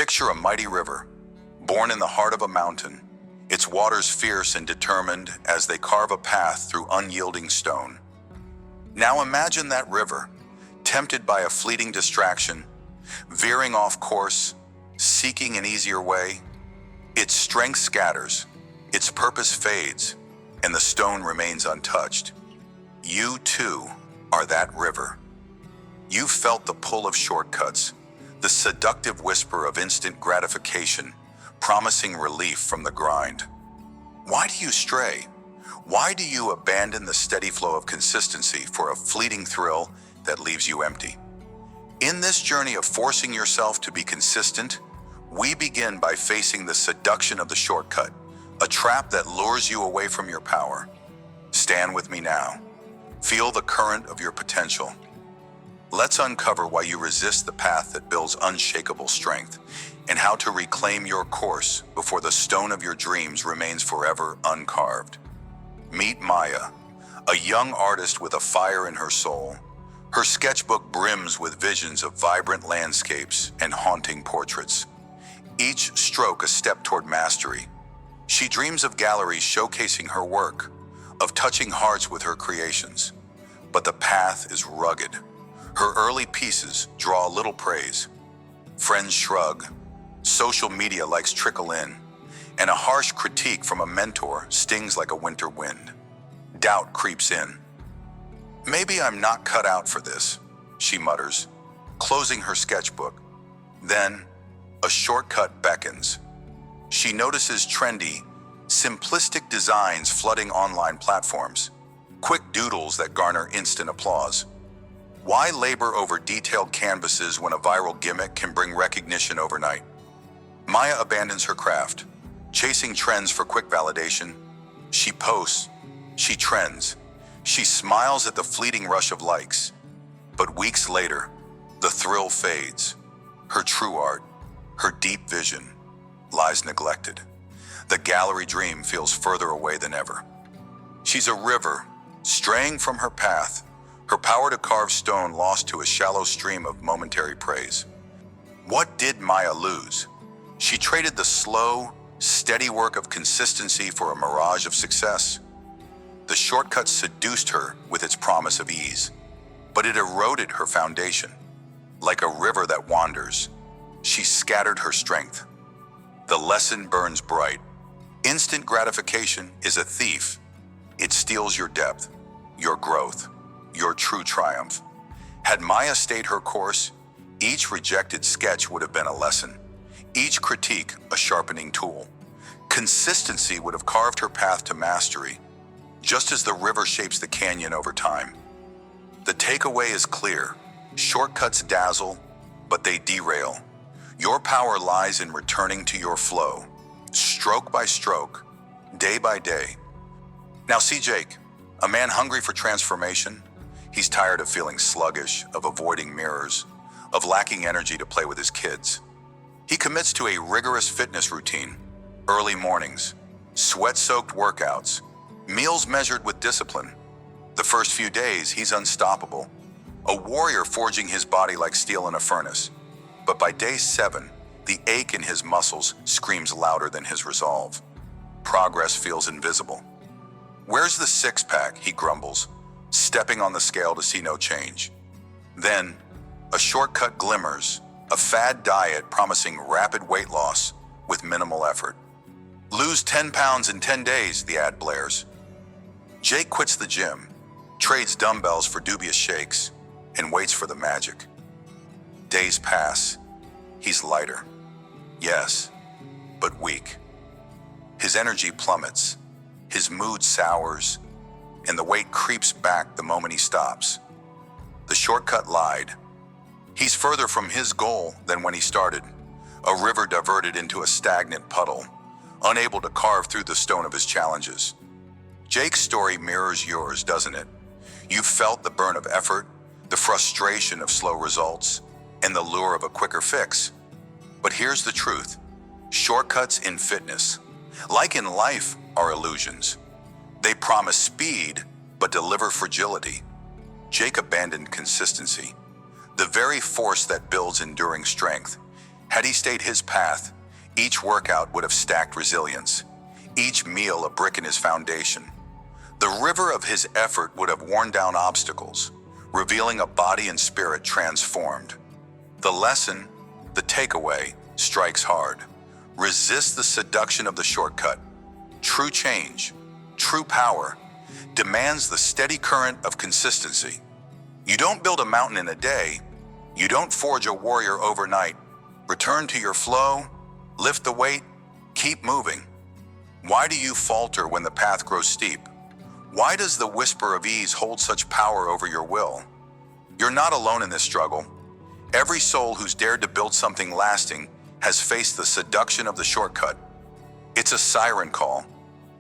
Picture a mighty river, born in the heart of a mountain, its waters fierce and determined as they carve a path through unyielding stone. Now imagine that river, tempted by a fleeting distraction, veering off course, seeking an easier way. Its strength scatters, its purpose fades, and the stone remains untouched. You, too, are that river. You've felt the pull of shortcuts, the seductive whisper of instant gratification, promising relief from the grind. Why do you stray? Why do you abandon the steady flow of consistency for a fleeting thrill that leaves you empty? In this journey of forcing yourself to be consistent, we begin by facing the seduction of the shortcut, a trap that lures you away from your power. Stand with me now. Feel the current of your potential. Let's uncover why you resist the path that builds unshakable strength and how to reclaim your course before the stone of your dreams remains forever uncarved. Meet Maya, a young artist with a fire in her soul. Her sketchbook brims with visions of vibrant landscapes and haunting portraits, each stroke a step toward mastery. She dreams of galleries showcasing her work, of touching hearts with her creations. But the path is rugged. Her early pieces draw little praise. Friends shrug, social media likes trickle in, and a harsh critique from a mentor stings like a winter wind. Doubt creeps in. Maybe I'm not cut out for this, she mutters, closing her sketchbook. Then, a shortcut beckons. She notices trendy, simplistic designs flooding online platforms, quick doodles that garner instant applause. Why labor over detailed canvases when a viral gimmick can bring recognition overnight? Maya abandons her craft, chasing trends for quick validation. She posts, she trends, she smiles at the fleeting rush of likes. But weeks later, the thrill fades. Her true art, her deep vision, lies neglected. The gallery dream feels further away than ever. She's a river, straying from her path, her power to carve stone lost to a shallow stream of momentary praise. What did Maya lose? She traded the slow, steady work of consistency for a mirage of success. The shortcut seduced her with its promise of ease, but it eroded her foundation. Like a river that wanders, she scattered her strength. The lesson burns bright. Instant gratification is a thief. It steals your depth, your growth, your true triumph. Had Maya stayed her course, each rejected sketch would have been a lesson, each critique a sharpening tool. Consistency would have carved her path to mastery, just as the river shapes the canyon over time. The takeaway is clear. Shortcuts dazzle, but they derail. Your power lies in returning to your flow, stroke by stroke, day by day. Now see Jake, a man hungry for transformation. He's tired of feeling sluggish, of avoiding mirrors, of lacking energy to play with his kids. He commits to a rigorous fitness routine, early mornings, sweat-soaked workouts, meals measured with discipline. The first few days, he's unstoppable, a warrior forging his body like steel in a furnace. But by day 7, the ache in his muscles screams louder than his resolve. Progress feels invisible. "Where's the six-pack?" he grumbles, stepping on the scale to see no change. Then, a shortcut glimmers, a fad diet promising rapid weight loss with minimal effort. "Lose 10 pounds in 10 days, the ad blares. Jake quits the gym, trades dumbbells for dubious shakes, and waits for the magic. Days pass. He's lighter. Yes, but weak. His energy plummets, his mood sours, and the weight creeps back the moment he stops. The shortcut lied. He's further from his goal than when he started, a river diverted into a stagnant puddle, unable to carve through the stone of his challenges. Jake's story mirrors yours, doesn't it? You've felt the burn of effort, the frustration of slow results, and the lure of a quicker fix. But here's the truth. Shortcuts in fitness, like in life, are illusions. They promise speed, but deliver fragility. Jake abandoned consistency, the very force that builds enduring strength. Had he stayed his path, each workout would have stacked resilience, each meal a brick in his foundation. The river of his effort would have worn down obstacles, revealing a body and spirit transformed. The lesson, the takeaway, strikes hard. Resist the seduction of the shortcut. True change, true power, demands the steady current of consistency. You don't build a mountain in a day. You don't forge a warrior overnight. Return to your flow, lift the weight, keep moving. Why do you falter when the path grows steep? Why does the whisper of ease hold such power over your will? You're not alone in this struggle. Every soul who's dared to build something lasting has faced the seduction of the shortcut. It's a siren call,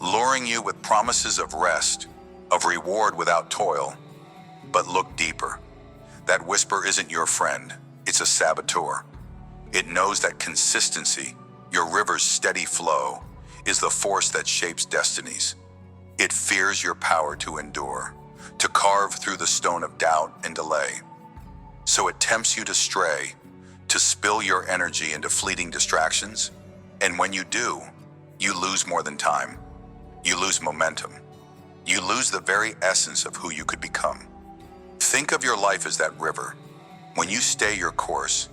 luring you with promises of rest, of reward without toil. But look deeper. That whisper isn't your friend, it's a saboteur. It knows that consistency, your river's steady flow, is the force that shapes destinies. It fears your power to endure, to carve through the stone of doubt and delay. So it tempts you to stray, to spill your energy into fleeting distractions. And when you do, you lose more than time. You lose momentum. You lose the very essence of who you could become. Think of your life as that river. When you stay your course,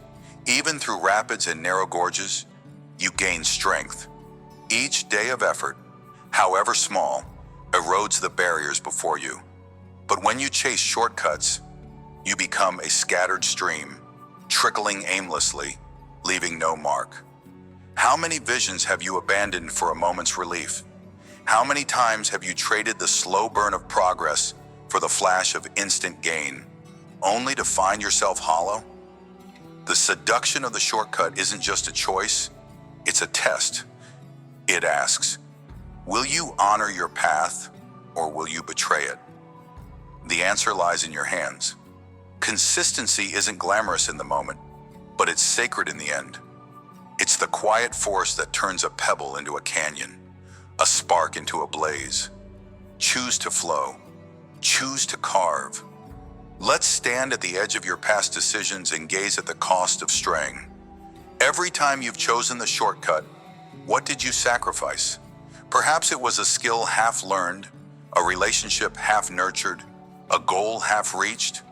even through rapids and narrow gorges, you gain strength. Each day of effort, however small, erodes the barriers before you. But when you chase shortcuts, you become a scattered stream, trickling aimlessly, leaving no mark. How many visions have you abandoned for a moment's relief? How many times have you traded the slow burn of progress for the flash of instant gain, only to find yourself hollow? The seduction of the shortcut isn't just a choice, it's a test. It asks, will you honor your path or will you betray it? The answer lies in your hands. Consistency isn't glamorous in the moment, but it's sacred in the end. It's the quiet force that turns a pebble into a canyon, a spark into a blaze. Choose to flow. Choose to carve. Let's stand at the edge of your past decisions and gaze at the cost of straying. Every time you've chosen the shortcut, what did you sacrifice? Perhaps it was a skill half learned, a relationship half nurtured, a goal half reached.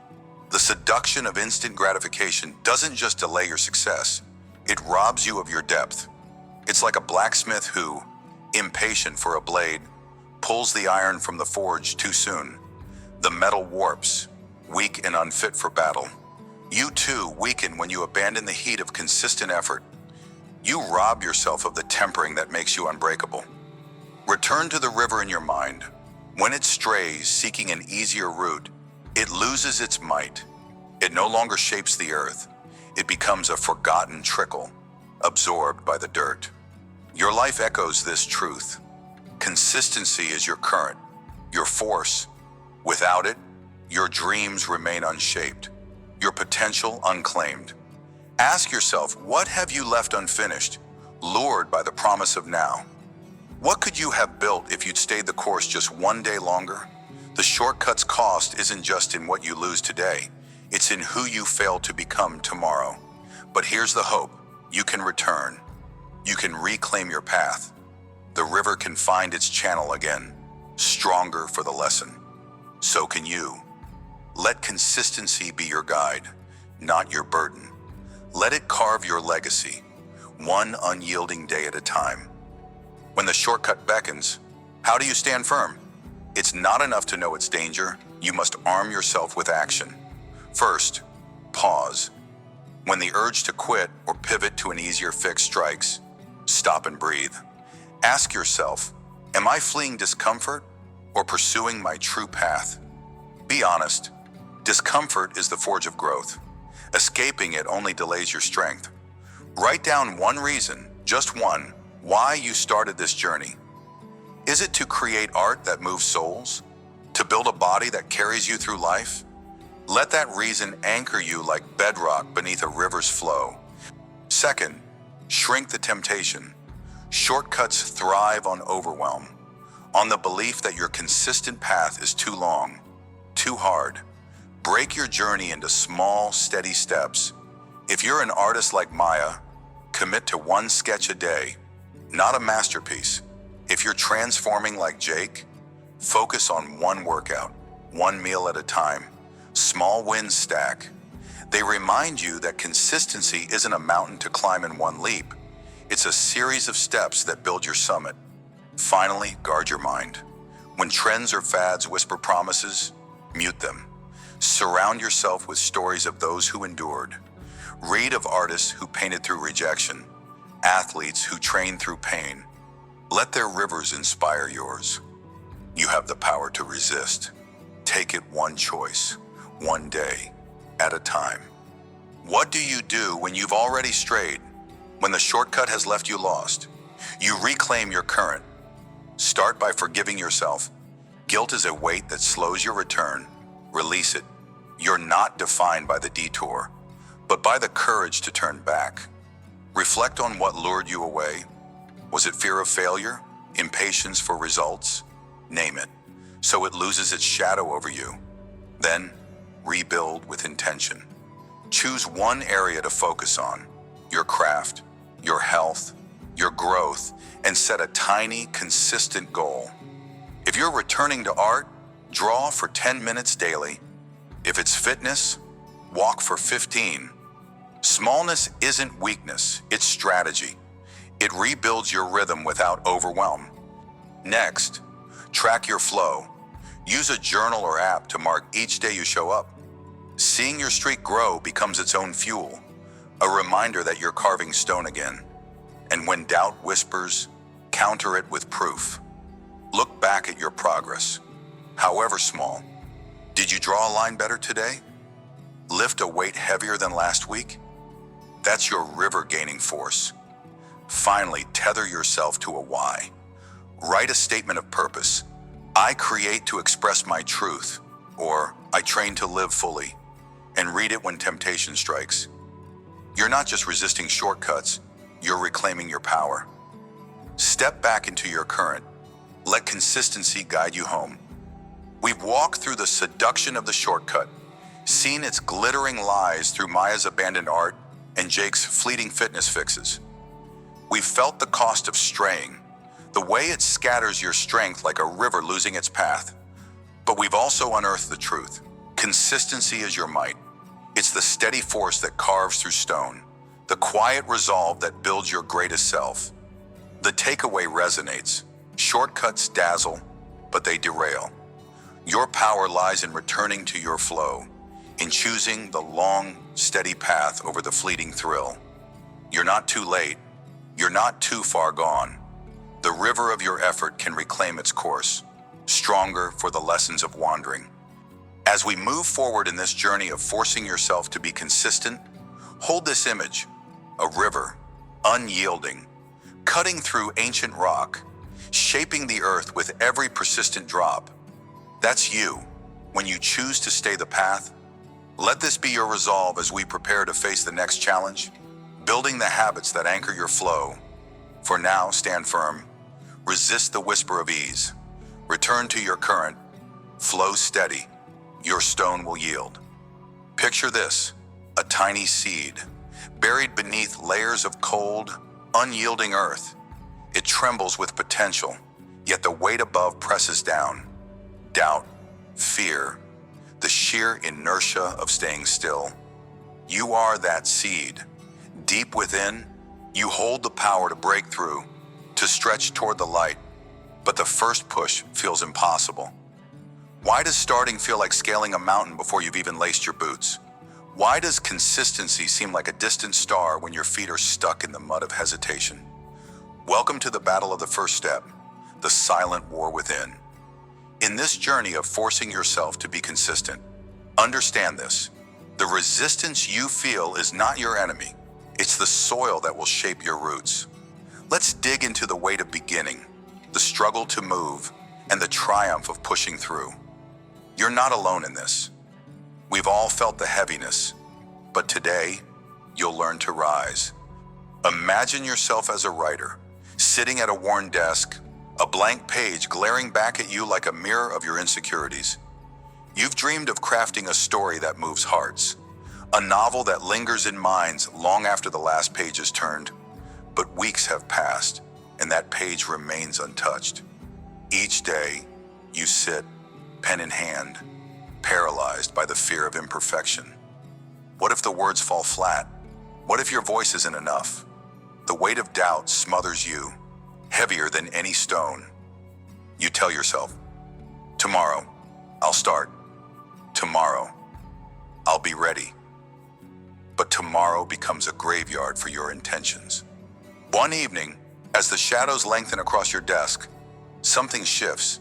The seduction of instant gratification doesn't just delay your success, it robs you of your depth. It's like a blacksmith who, impatient for a blade, pulls the iron from the forge too soon. The metal warps, weak and unfit for battle. You too weaken when you abandon the heat of consistent effort. You rob yourself of the tempering that makes you unbreakable. Return to the river in your mind. When it strays, seeking an easier route, it loses its might. It no longer shapes the earth. It becomes a forgotten trickle, absorbed by the dirt. Your life echoes this truth. Consistency is your current, your force. Without it, your dreams remain unshaped, your potential unclaimed. Ask yourself, what have you left unfinished, lured by the promise of now? What could you have built if you'd stayed the course just one day longer? The shortcut's cost isn't just in what you lose today, it's in who you fail to become tomorrow. But here's the hope. You can return. You can reclaim your path. The river can find its channel again, stronger for the lesson. So can you. Let consistency be your guide, not your burden. Let it carve your legacy, one unyielding day at a time. When the shortcut beckons, how do you stand firm? It's not enough to know its danger. You must arm yourself with action. First, pause. When the urge to quit or pivot to an easier fix strikes, stop and breathe. Ask yourself, am I fleeing discomfort or pursuing my true path? Be honest. Discomfort is the forge of growth. Escaping it only delays your strength. Write down one reason, just one, why you started this journey. Is it to create art that moves souls? To build a body that carries you through life? Let that reason anchor you like bedrock beneath a river's flow. Second, shrink the temptation. Shortcuts thrive on overwhelm, on the belief that your consistent path is too long, too hard. Break your journey into small, steady steps. If you're an artist like Maya, Commit to one sketch a day, not a masterpiece. If you're transforming like Jake, focus on one workout, one meal at a time. Small wins stack. They remind you that consistency isn't a mountain to climb in one leap. It's a series of steps that build your summit. Finally, guard your mind. When trends or fads whisper promises, mute them. Surround yourself with stories of those who endured. Read of artists who painted through rejection, athletes who trained through pain. Let their rivers inspire yours. You have the power to resist. Take it one choice, one day at a time. What do you do when you've already strayed? When the shortcut has left you lost? You reclaim your current. Start by forgiving yourself. Guilt is a weight that slows your return. Release it. You're not defined by the detour, but by the courage to turn back. Reflect on what lured you away. Was it fear of failure? Impatience for results? Name it, so it loses its shadow over you. Then, rebuild with intention. Choose one area to focus on, your craft, your health, your growth, and set a tiny, consistent goal. If you're returning to art, draw for 10 minutes daily. If it's fitness, walk for 15. Smallness isn't weakness, it's strategy. It rebuilds your rhythm without overwhelm. Next, track your flow. Use a journal or app to mark each day you show up. Seeing your streak grow becomes its own fuel, a reminder that you're carving stone again. And when doubt whispers, counter it with proof. Look back at your progress, however small. Did you draw a line better today? Lift a weight heavier than last week? That's your river gaining force. Finally, tether yourself to a why. Write a statement of purpose. I create to express my truth, or I train to live fully, and read it when temptation strikes. You're not just resisting shortcuts, you're reclaiming your power. Step back into your current. Let consistency guide you home. We've walked through the seduction of the shortcut, seen its glittering lies through Maya's abandoned art and Jake's fleeting fitness fixes. We've felt the cost of straying, the way it scatters your strength like a river losing its path. But we've also unearthed the truth. Consistency is your might. It's the steady force that carves through stone, the quiet resolve that builds your greatest self. The takeaway resonates. Shortcuts dazzle, but they derail. Your power lies in returning to your flow, in choosing the long, steady path over the fleeting thrill. You're not too late. You're not too far gone. The river of your effort can reclaim its course, stronger for the lessons of wandering. As we move forward in this journey of forcing yourself to be consistent, hold this image, a river, unyielding, cutting through ancient rock, shaping the earth with every persistent drop. That's you, when you choose to stay the path. Let this be your resolve as we prepare to face the next challenge, building the habits that anchor your flow. For now, stand firm. Resist the whisper of ease. Return to your current. Flow steady. Your stone will yield. Picture this, a tiny seed, buried beneath layers of cold, unyielding earth. It trembles with potential, yet the weight above presses down. Doubt, fear, the sheer inertia of staying still. You are that seed. Deep within, you hold the power to break through, to stretch toward the light, but the first push feels impossible. Why does starting feel like scaling a mountain before you've even laced your boots? Why does consistency seem like a distant star when your feet are stuck in the mud of hesitation? Welcome to the battle of the first step, the silent war within. In this journey of forcing yourself to be consistent, understand this. The resistance you feel is not your enemy. It's the soil that will shape your roots. Let's dig into the weight of beginning, the struggle to move, and the triumph of pushing through. You're not alone in this. We've all felt the heaviness, but today, you'll learn to rise. Imagine yourself as a writer, sitting at a worn desk, a blank page glaring back at you like a mirror of your insecurities. You've dreamed of crafting a story that moves hearts, a novel that lingers in minds long after the last page is turned. have passed, and that page remains untouched. Each day, you sit, pen in hand, paralyzed by the fear of imperfection. What if the words fall flat? What if your voice isn't enough? The weight of doubt smothers you, heavier than any stone. You tell yourself, tomorrow, I'll start. Tomorrow, I'll be ready. But tomorrow becomes a graveyard for your intentions. One evening, as the shadows lengthen across your desk, something shifts.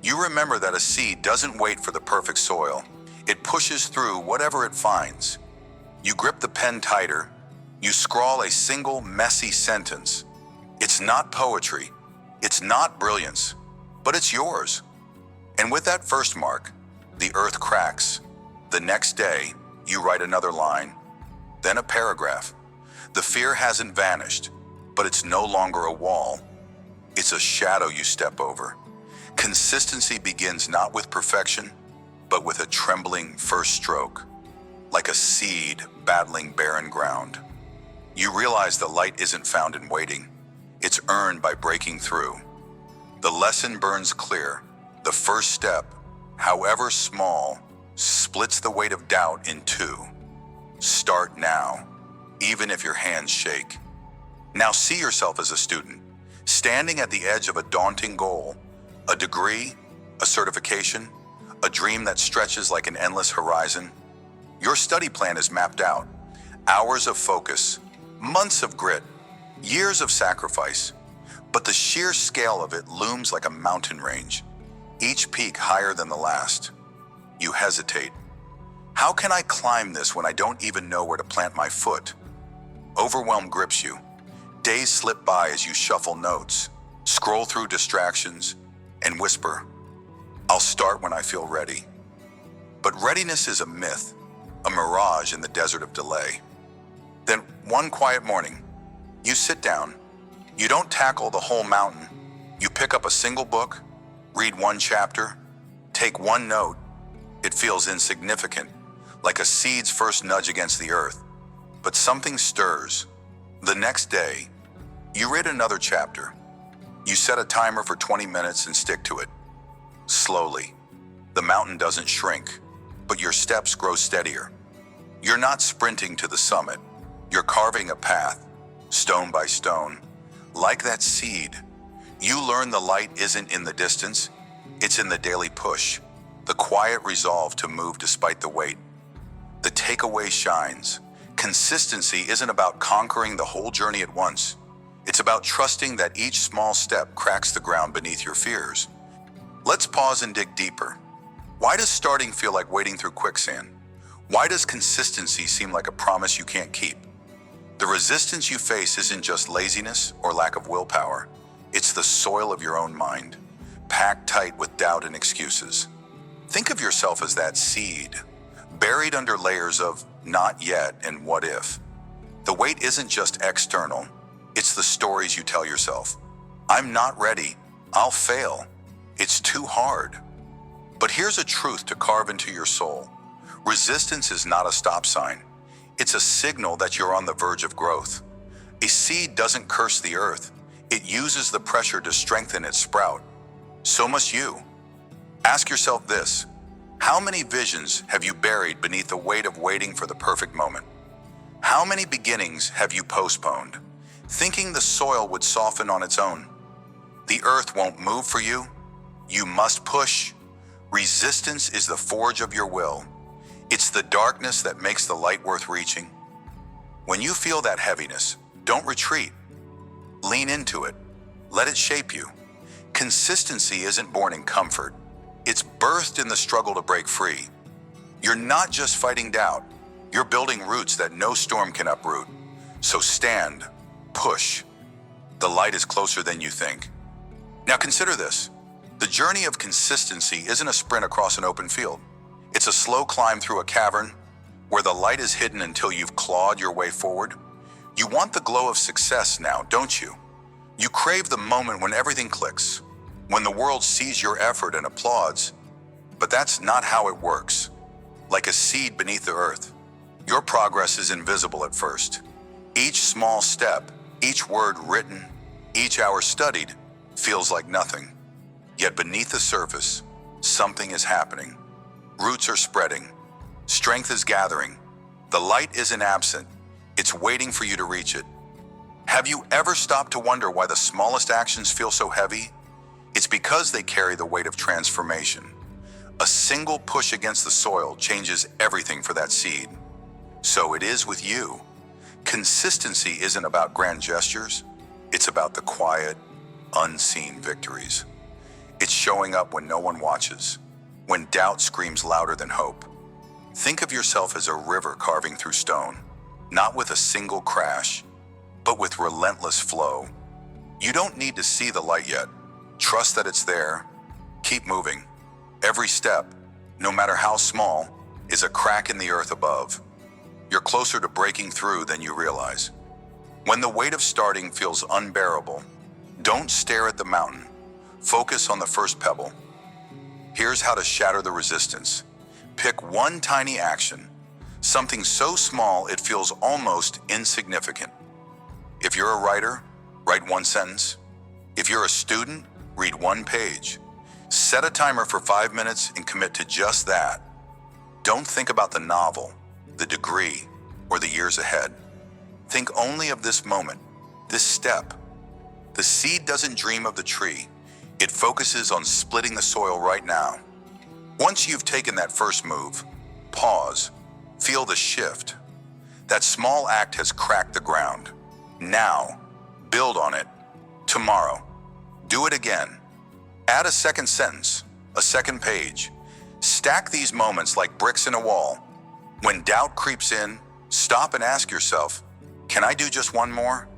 You remember that a seed doesn't wait for the perfect soil. It pushes through whatever it finds. You grip the pen tighter. You scrawl a single messy sentence. It's not poetry. It's not brilliance, but it's yours. And with that first mark, the earth cracks. The next day, you write another line, then a paragraph. The fear hasn't vanished, but it's no longer a wall. It's a shadow you step over. Consistency begins not with perfection, but with a trembling first stroke, like a seed battling barren ground. You realize the light isn't found in waiting. It's earned by breaking through. The lesson burns clear. The first step, however small, splits the weight of doubt in two. Start now, even if your hands shake. Now see yourself as a student, standing at the edge of a daunting goal, a degree, a certification, a dream that stretches like an endless horizon. Your study plan is mapped out. Hours of focus, months of grit, years of sacrifice. But the sheer scale of it looms like a mountain range, each peak higher than the last. You hesitate. How can I climb this when I don't even know where to plant my foot? Overwhelm grips you. Days slip by as you shuffle notes, scroll through distractions, and whisper, I'll start when I feel ready. But readiness is a myth, a mirage in the desert of delay. Then one quiet morning, you sit down. You don't tackle the whole mountain. You pick up a single book, read one chapter, take one note. It feels insignificant, like a seed's first nudge against the earth. But something stirs. The next day, you read another chapter. You set a timer for 20 minutes and stick to it. Slowly, the mountain doesn't shrink, but your steps grow steadier. You're not sprinting to the summit. You're carving a path, stone by stone. Like that seed, you learn the light isn't in the distance, it's in the daily push, the quiet resolve to move despite the weight. The takeaway shines. Consistency isn't about conquering the whole journey at once. It's about trusting that each small step cracks the ground beneath your fears. Let's pause and dig deeper. Why does starting feel like wading through quicksand? Why does consistency seem like a promise you can't keep? The resistance you face isn't just laziness or lack of willpower. It's the soil of your own mind, packed tight with doubt and excuses. Think of yourself as that seed, buried under layers of not yet and what if. The weight isn't just external, it's the stories you tell yourself. I'm not ready, I'll fail, it's too hard. But here's a truth to carve into your soul. Resistance is not a stop sign. It's a signal that you're on the verge of growth. A seed doesn't curse the earth. It uses the pressure to strengthen its sprout. So must you. Ask yourself this: how many visions have you buried beneath the weight of waiting for the perfect moment? How many beginnings have you postponed, thinking the soil would soften on its own? The earth won't move for you. You must push. Resistance is the forge of your will. It's the darkness that makes the light worth reaching. When you feel that heaviness, don't retreat. Lean into it. Let it shape you. Consistency isn't born in comfort. It's birthed in the struggle to break free. You're not just fighting doubt. You're building roots that no storm can uproot. So stand, push. The light is closer than you think. Now consider this. The journey of consistency isn't a sprint across an open field. It's a slow climb through a cavern where the light is hidden until you've clawed your way forward. You want the glow of success now, don't you? You crave the moment when everything clicks, when the world sees your effort and applauds. But that's not how it works. Like a seed beneath the earth, your progress is invisible at first. Each small step, Each word written, each hour studied, feels like nothing. Yet beneath the surface, something is happening. Roots are spreading. Strength is gathering. The light isn't absent. It's waiting for you to reach it. Have you ever stopped to wonder why the smallest actions feel so heavy? It's because they carry the weight of transformation. A single push against the soil changes everything for that seed. So it is with you. Consistency isn't about grand gestures. It's about the quiet, unseen victories. It's showing up when no one watches, when doubt screams louder than hope. Think of yourself as a river carving through stone, not with a single crash, but with relentless flow. You don't need to see the light yet. Trust that it's there. Keep moving. Every step, no matter how small, is a crack in the earth above. You're closer to breaking through than you realize. When the weight of starting feels unbearable, don't stare at the mountain. Focus on the first pebble. Here's how to shatter the resistance. Pick one tiny action, something so small it feels almost insignificant. If you're a writer, write one sentence. If you're a student, read one page. Set a timer for 5 minutes and commit to just that. Don't think about the novel, the degree, or the years ahead. Think only of this moment, this step. The seed doesn't dream of the tree. It focuses on splitting the soil right now. Once you've taken that first move, pause, feel the shift. That small act has cracked the ground. Now, build on it. Tomorrow, do it again. Add a second sentence, a second page. Stack these moments like bricks in a wall. When doubt creeps in, stop and ask yourself, can I do just one more?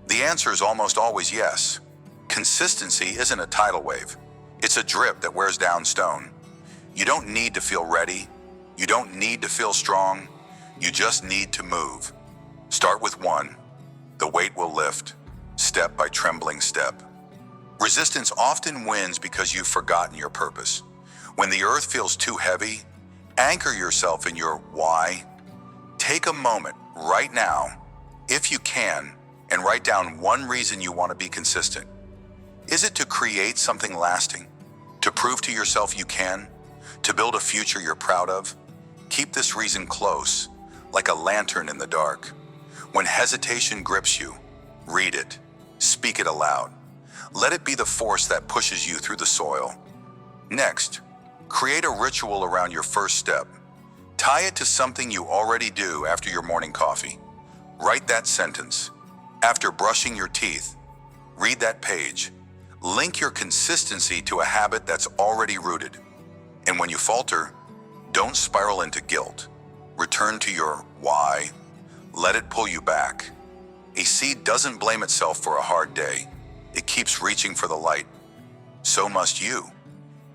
The answer is almost always yes. Consistency isn't a tidal wave. It's a drip that wears down stone. You don't need to feel ready. You don't need to feel strong. You just need to move. Start with one. The weight will lift, step by trembling step. Resistance often wins because you've forgotten your purpose. When the earth feels too heavy, anchor yourself in your why. Take a moment right now, if you can, and write down one reason you want to be consistent. Is it to create something lasting? To prove to yourself you can? To build a future you're proud of? Keep this reason close, like a lantern in the dark. When hesitation grips you, read it, speak it aloud. Let it be the force that pushes you through the soil. Next, create a ritual around your first step. Tie it to something you already do after your morning coffee. Write that sentence. After brushing your teeth, read that page. Link your consistency to a habit that's already rooted. And when you falter, don't spiral into guilt. Return to your why. Let it pull you back. A seed doesn't blame itself for a hard day. It keeps reaching for the light. So must you.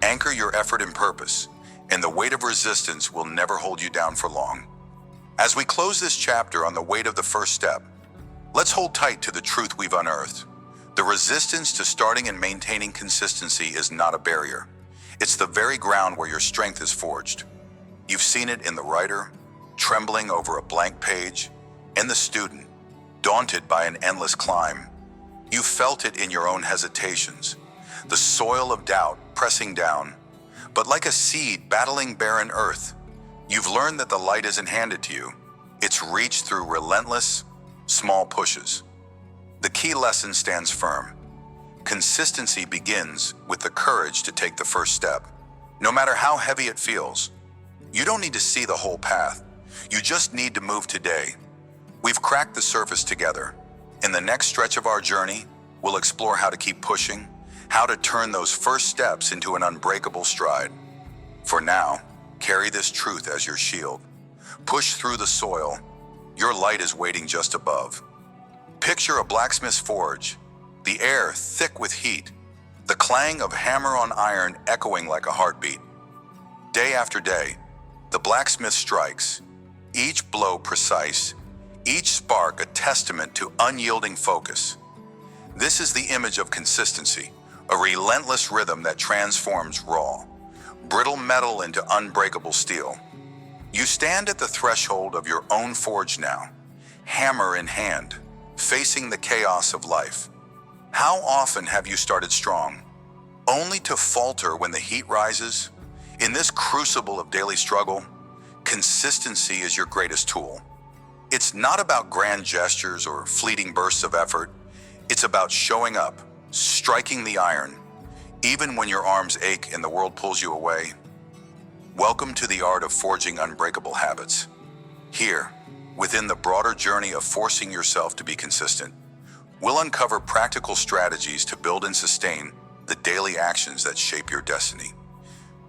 Anchor your effort in purpose, and the weight of resistance will never hold you down for long. As we close this chapter on the weight of the first step, let's hold tight to the truth we've unearthed. The resistance to starting and maintaining consistency is not a barrier. It's the very ground where your strength is forged. You've seen it in the writer, trembling over a blank page, and the student, daunted by an endless climb. You felt it in your own hesitations, the soil of doubt pressing down. But like a seed battling barren earth, you've learned that the light isn't handed to you. It's reached through relentless, small pushes. The key lesson stands firm. Consistency begins with the courage to take the first step. No matter how heavy it feels, you don't need to see the whole path. You just need to move today. We've cracked the surface together. In the next stretch of our journey, we'll explore how to keep pushing, how to turn those first steps into an unbreakable stride. For now, carry this truth as your shield. Push through the soil. Your light is waiting just above. Picture a blacksmith's forge, the air thick with heat, the clang of hammer on iron echoing like a heartbeat. Day after day, the blacksmith strikes, each blow precise, each spark a testament to unyielding focus. This is the image of consistency, a relentless rhythm that transforms raw, brittle metal into unbreakable steel. You stand at the threshold of your own forge now, hammer in hand, facing the chaos of life. How often have you started strong, only to falter when the heat rises? In this crucible of daily struggle, consistency is your greatest tool. It's not about grand gestures or fleeting bursts of effort. It's about showing up, striking the iron, even when your arms ache and the world pulls you away. Welcome to the art of forging unbreakable habits. Here, within the broader journey of forcing yourself to be consistent, we'll uncover practical strategies to build and sustain the daily actions that shape your destiny.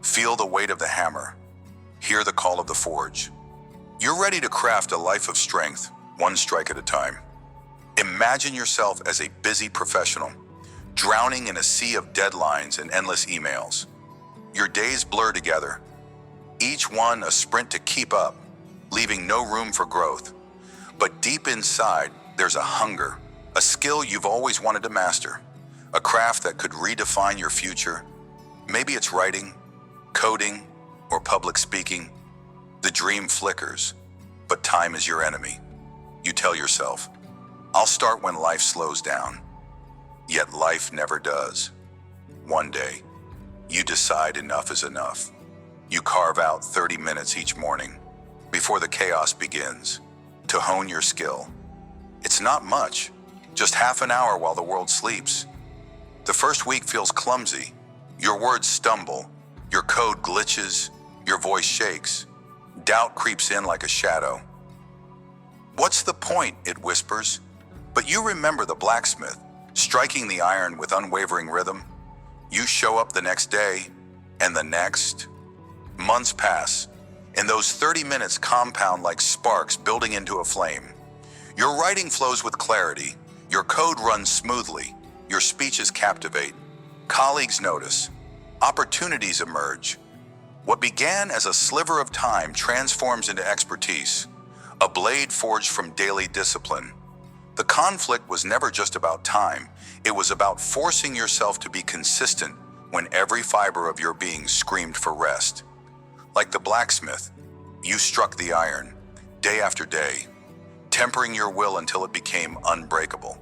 Feel the weight of the hammer. Hear the call of the forge. You're ready to craft a life of strength, one strike at a time. Imagine yourself as a busy professional, drowning in a sea of deadlines and endless emails. Your days blur together, each one a sprint to keep up, leaving no room for growth. But deep inside, there's a hunger, a skill you've always wanted to master, a craft that could redefine your future. Maybe it's writing, coding, or public speaking. The dream flickers, but time is your enemy. You tell yourself, I'll start when life slows down. Yet life never does. One day, you decide enough is enough. You carve out 30 minutes each morning, before the chaos begins, to hone your skill. It's not much, just half an hour while the world sleeps. The first week feels clumsy. Your words stumble, your code glitches, your voice shakes. Doubt creeps in like a shadow. What's the point, it whispers. But you remember the blacksmith, striking the iron with unwavering rhythm. You show up the next day, and the next. Months pass, and those 30 minutes compound like sparks building into a flame. Your writing flows with clarity, your code runs smoothly, your speeches captivate. Colleagues notice, opportunities emerge. What began as a sliver of time transforms into expertise, a blade forged from daily discipline. The conflict was never just about time, it was about forcing yourself to be consistent when every fiber of your being screamed for rest. Like the blacksmith, you struck the iron, day after day, tempering your will until it became unbreakable.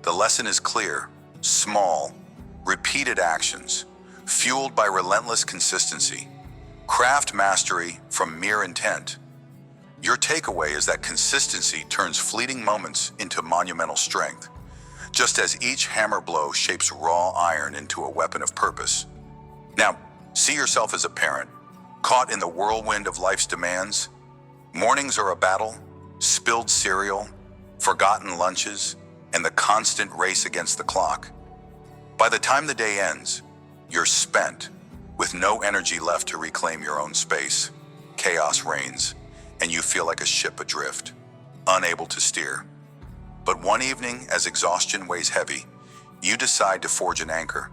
The lesson is clear, small, repeated actions, fueled by relentless consistency. Craft mastery from mere intent. Your takeaway is that consistency turns fleeting moments into monumental strength, just as each hammer blow shapes raw iron into a weapon of purpose. Now, see yourself as a parent, caught in the whirlwind of life's demands. Mornings are a battle, spilled cereal, forgotten lunches, and the constant race against the clock. By the time the day ends, you're spent, with no energy left to reclaim your own space. Chaos reigns, and you feel like a ship adrift, unable to steer. But one evening, as exhaustion weighs heavy, you decide to forge an anchor.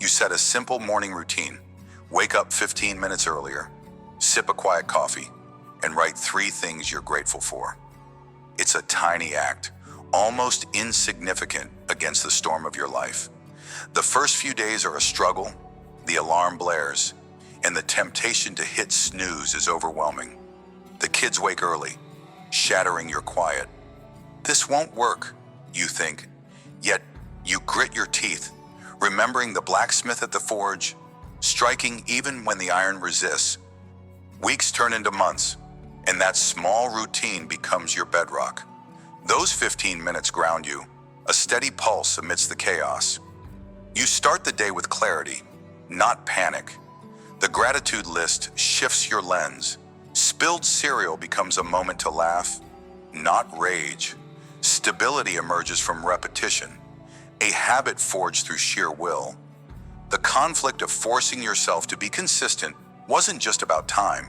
You set a simple morning routine. Wake up 15 minutes earlier, sip a quiet coffee, and write 3 things you're grateful for. It's a tiny act, almost insignificant against the storm of your life. The first few days are a struggle, the alarm blares, and the temptation to hit snooze is overwhelming. The kids wake early, shattering your quiet. This won't work, you think, yet you grit your teeth, remembering the blacksmith at the forge, striking even when the iron resists. Weeks turn into months, and that small routine becomes your bedrock. Those 15 minutes ground you, a steady pulse amidst the chaos. You start the day with clarity, not panic. The gratitude list shifts your lens. Spilled cereal becomes a moment to laugh, not rage. Stability emerges from repetition, a habit forged through sheer will. The conflict of forcing yourself to be consistent wasn't just about time.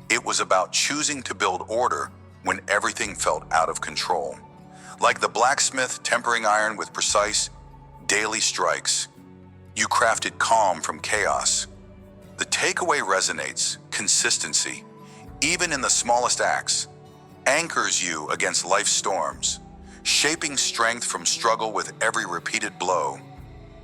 It was about choosing to build order when everything felt out of control. Like the blacksmith tempering iron with precise, daily strikes, you crafted calm from chaos. The takeaway resonates: consistency, even in the smallest acts, anchors you against life's storms, shaping strength from struggle with every repeated blow.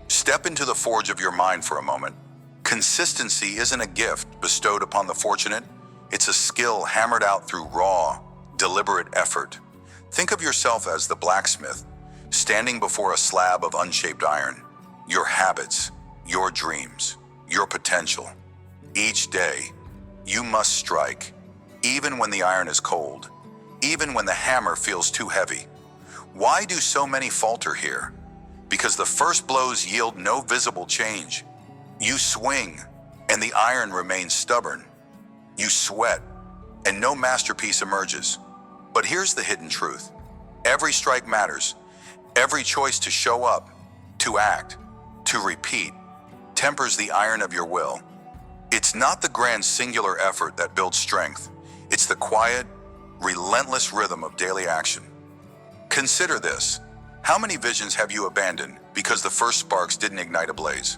Step into the forge of your mind for a moment. Consistency isn't a gift bestowed upon the fortunate, it's a skill hammered out through raw, deliberate effort. Think of yourself as the blacksmith, standing before a slab of unshaped iron. Your habits, your dreams, your potential. Each day, you must strike, even when the iron is cold, even when the hammer feels too heavy. Why do so many falter here? Because the first blows yield no visible change. You swing, and the iron remains stubborn. You sweat, and no masterpiece emerges. But here's the hidden truth. Every strike matters. Every choice to show up, to act, to repeat, tempers the iron of your will. It's not the grand singular effort that builds strength. It's the quiet, relentless rhythm of daily action. Consider this. How many visions have you abandoned because the first sparks didn't ignite a blaze?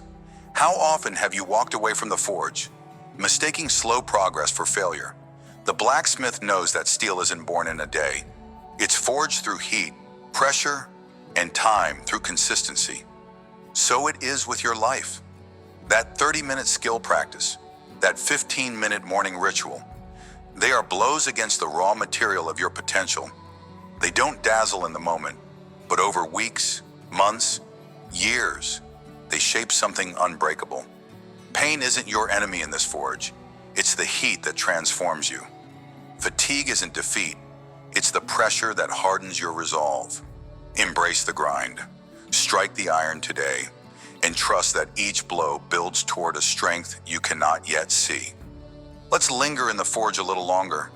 How often have you walked away from the forge, mistaking slow progress for failure? The blacksmith knows that steel isn't born in a day. It's forged through heat, pressure, and time through consistency. So it is with your life. That 30-minute skill practice, that 15-minute morning ritual, they are blows against the raw material of your potential. They don't dazzle in the moment, but over weeks, months, years, they shape something unbreakable. Pain isn't your enemy in this forge. It's the heat that transforms you. Fatigue isn't defeat. It's the pressure that hardens your resolve. Embrace the grind. Strike the iron today, and trust that each blow builds toward a strength you cannot yet see. Let's linger in the forge a little longer,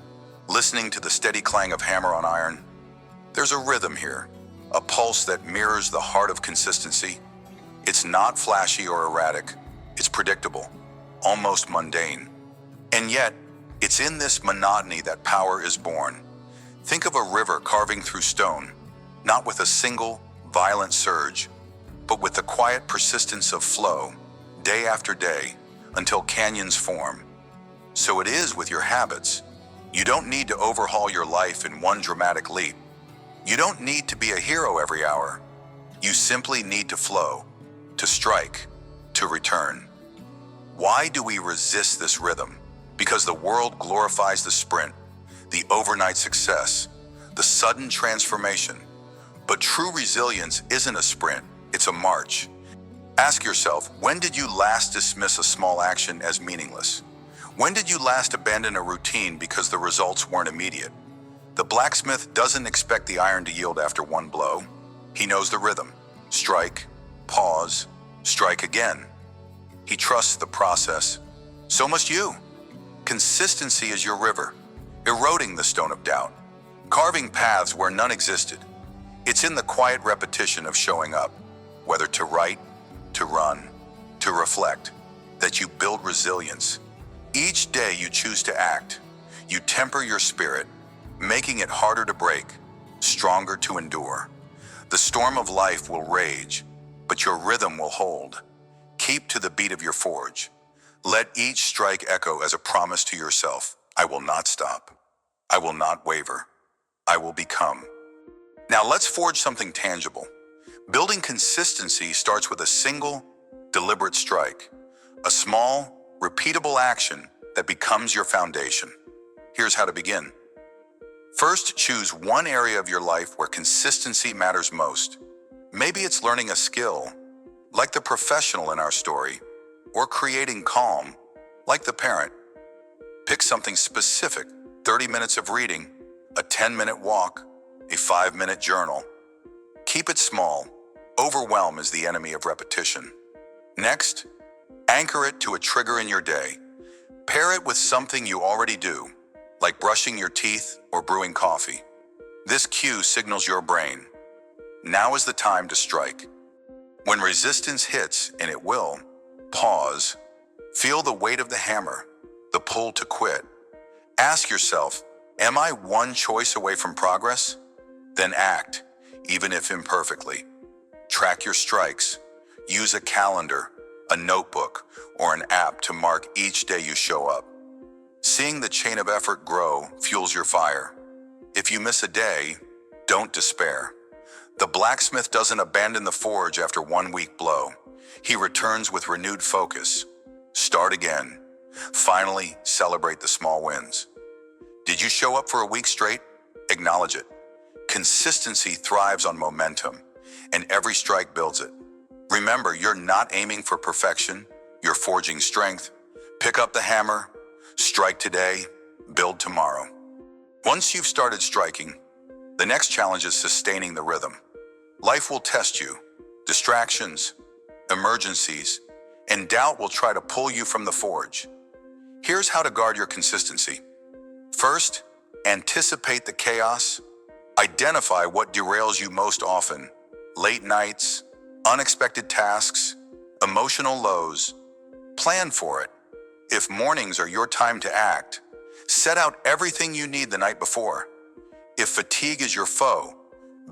listening to the steady clang of hammer on iron. There's a rhythm here, a pulse that mirrors the heart of consistency. It's not flashy or erratic. It's predictable, almost mundane. And yet, it's in this monotony that power is born. Think of a river carving through stone, not with a single, violent surge, but with the quiet persistence of flow, day after day, until canyons form. So it is with your habits. You don't need to overhaul your life in one dramatic leap. You don't need to be a hero every hour. You simply need to flow, to strike, to return. Why do we resist this rhythm? Because the world glorifies the sprint, the overnight success, the sudden transformation. But true resilience isn't a sprint, it's a march. Ask yourself, when did you last dismiss a small action as meaningless? When did you last abandon a routine because the results weren't immediate? The blacksmith doesn't expect the iron to yield after one blow. He knows the rhythm. Strike, pause, strike again. He trusts the process. So must you. Consistency is your river, eroding the stone of doubt, carving paths where none existed. It's in the quiet repetition of showing up, whether to write, to run, to reflect, that you build resilience. Each day you choose to act, you temper your spirit, making it harder to break, stronger to endure. The storm of life will rage, but your rhythm will hold. Keep to the beat of your forge. Let each strike echo as a promise to yourself. I will not stop. I will not waver. I will become. Now let's forge something tangible. Building consistency starts with a single, deliberate strike. A small, repeatable action that becomes your foundation. Here's how to begin. First, choose one area of your life where consistency matters most. Maybe it's learning a skill, like the professional in our story, or creating calm, like the parent. Pick something specific, 30 minutes of reading, a 10-minute walk, a 5-minute journal. Keep it small. Overwhelm is the enemy of repetition. Next, anchor it to a trigger in your day. Pair it with something you already do, like brushing your teeth or brewing coffee. This cue signals your brain. Now is the time to strike. When resistance hits, and it will, pause. Feel the weight of the hammer, the pull to quit. Ask yourself, am I one choice away from progress? Then act, even if imperfectly. Track your strikes. Use a calendar, a notebook, or an app to mark each day you show up. Seeing the chain of effort grow fuels your fire. If you miss a day, don't despair. The blacksmith doesn't abandon the forge after one weak blow. He returns with renewed focus. Start again. Finally, celebrate the small wins. Did you show up for a week straight? Acknowledge it. Consistency thrives on momentum, and every strike builds it. Remember, you're not aiming for perfection, you're forging strength. Pick up the hammer, strike today, build tomorrow. Once you've started striking, the next challenge is sustaining the rhythm. Life will test you. Distractions, emergencies, and doubt will try to pull you from the forge. Here's how to guard your consistency. First, anticipate the chaos. Identify what derails you most often. Late nights, unexpected tasks, emotional lows. Plan for it. If mornings are your time to act, set out everything you need the night before. If fatigue is your foe,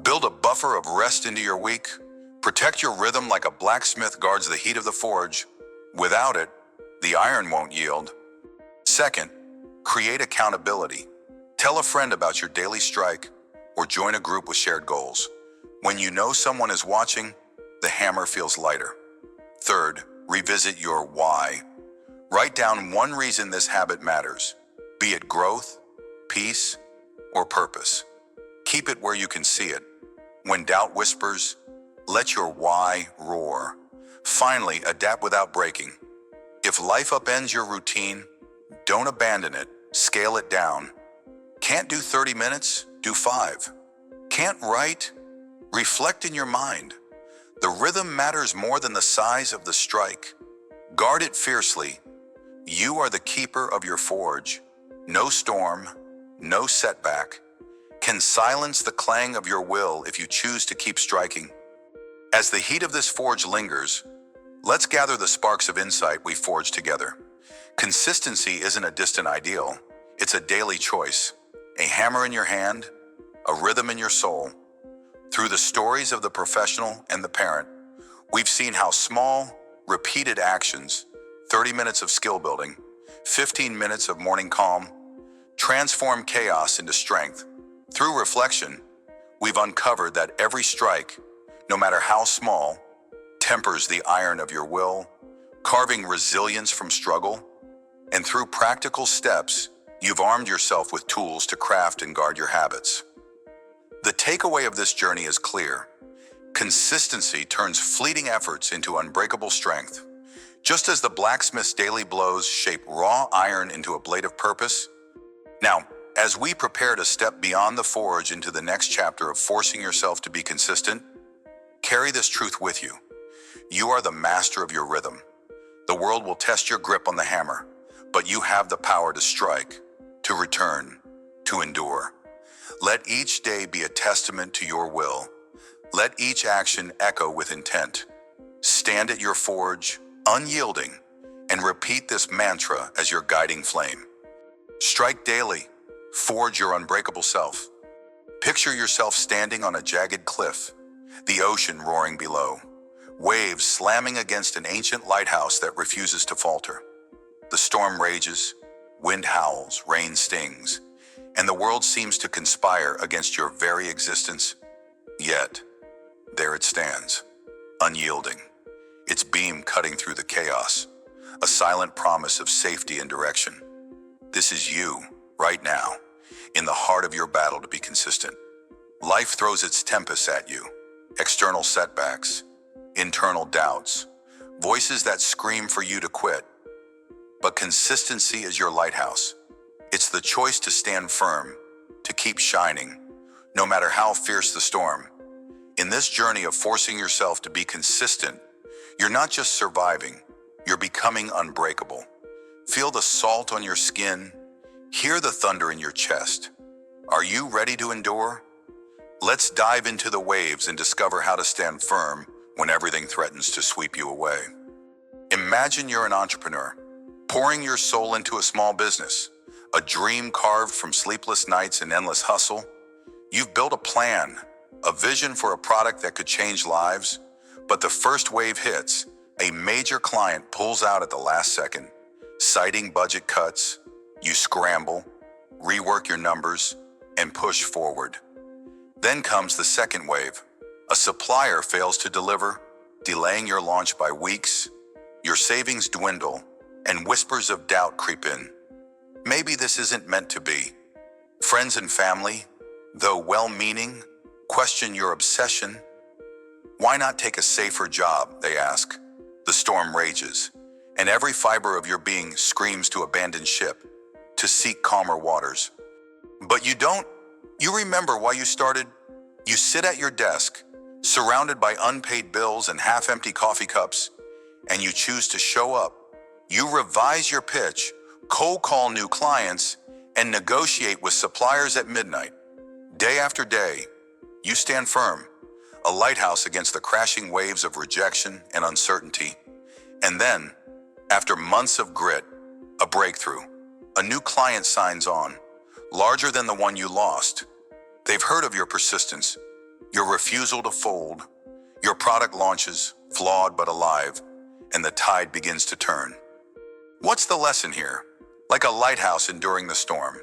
build a buffer of rest into your week. Protect your rhythm like a blacksmith guards the heat of the forge. Without it, the iron won't yield. Second, create accountability. Tell a friend about your daily strike or join a group with shared goals. When you know someone is watching, the hammer feels lighter. Third, revisit your why. Write down one reason this habit matters, be it growth, peace, or purpose. Keep it where you can see it. When doubt whispers, let your why roar. Finally, adapt without breaking. If life upends your routine, don't abandon it, scale it down. Can't do 30 minutes? Do 5. Can't write? Reflect in your mind. The rhythm matters more than the size of the strike. Guard it fiercely. You are the keeper of your forge. No storm, no setback can silence the clang of your will if you choose to keep striking. As the heat of this forge lingers, let's gather the sparks of insight we forged together. Consistency isn't a distant ideal, it's a daily choice. A hammer in your hand, a rhythm in your soul. Through the stories of the professional and the parent, we've seen how small, repeated actions, 30 minutes of skill building, 15 minutes of morning calm, transform chaos into strength. Through reflection, we've uncovered that every strike, no matter how small, tempers the iron of your will, carving resilience from struggle. And through practical steps, you've armed yourself with tools to craft and guard your habits. The takeaway of this journey is clear. Consistency turns fleeting efforts into unbreakable strength. Just as the blacksmith's daily blows shape raw iron into a blade of purpose. Now, as we prepare to step beyond the forge into the next chapter of forcing yourself to be consistent, carry this truth with you. You are the master of your rhythm. The world will test your grip on the hammer, but you have the power to strike, to return, to endure. Let each day be a testament to your will. Let each action echo with intent. Stand at your forge, unyielding, and repeat this mantra as your guiding flame. Strike daily, forge your unbreakable self. Picture yourself standing on a jagged cliff, the ocean roaring below, waves slamming against an ancient lighthouse that refuses to falter. The storm rages, wind howls, rain stings, and the world seems to conspire against your very existence. Yet, there it stands, unyielding, its beam cutting through the chaos, a silent promise of safety and direction. This is you, right now, in the heart of your battle to be consistent. Life throws its tempests at you, external setbacks, internal doubts, voices that scream for you to quit. But consistency is your lighthouse. It's the choice to stand firm, to keep shining, no matter how fierce the storm. In this journey of forcing yourself to be consistent, you're not just surviving, you're becoming unbreakable. Feel the salt on your skin, hear the thunder in your chest. Are you ready to endure? Let's dive into the waves and discover how to stand firm when everything threatens to sweep you away. Imagine you're an entrepreneur, pouring your soul into a small business, a dream carved from sleepless nights and endless hustle. You've built a plan, a vision for a product that could change lives, but the first wave hits, a major client pulls out at the last second. Citing budget cuts, you scramble, rework your numbers, and push forward. Then comes the second wave. A supplier fails to deliver, delaying your launch by weeks. Your savings dwindle, and whispers of doubt creep in. Maybe this isn't meant to be. Friends and family, though well-meaning, question your obsession. Why not take a safer job, they ask. The storm rages, and every fiber of your being screams to abandon ship, to seek calmer waters. But you don't. You remember why you started. You sit at your desk, surrounded by unpaid bills and half-empty coffee cups, and you choose to show up. You revise your pitch, cold call new clients, and negotiate with suppliers at midnight. Day after day, you stand firm, a lighthouse against the crashing waves of rejection and uncertainty. And then, after months of grit, a breakthrough, a new client signs on, larger than the one you lost. They've heard of your persistence, your refusal to fold. Your product launches, flawed but alive, and the tide begins to turn. What's the lesson here? Like a lighthouse enduring the storm,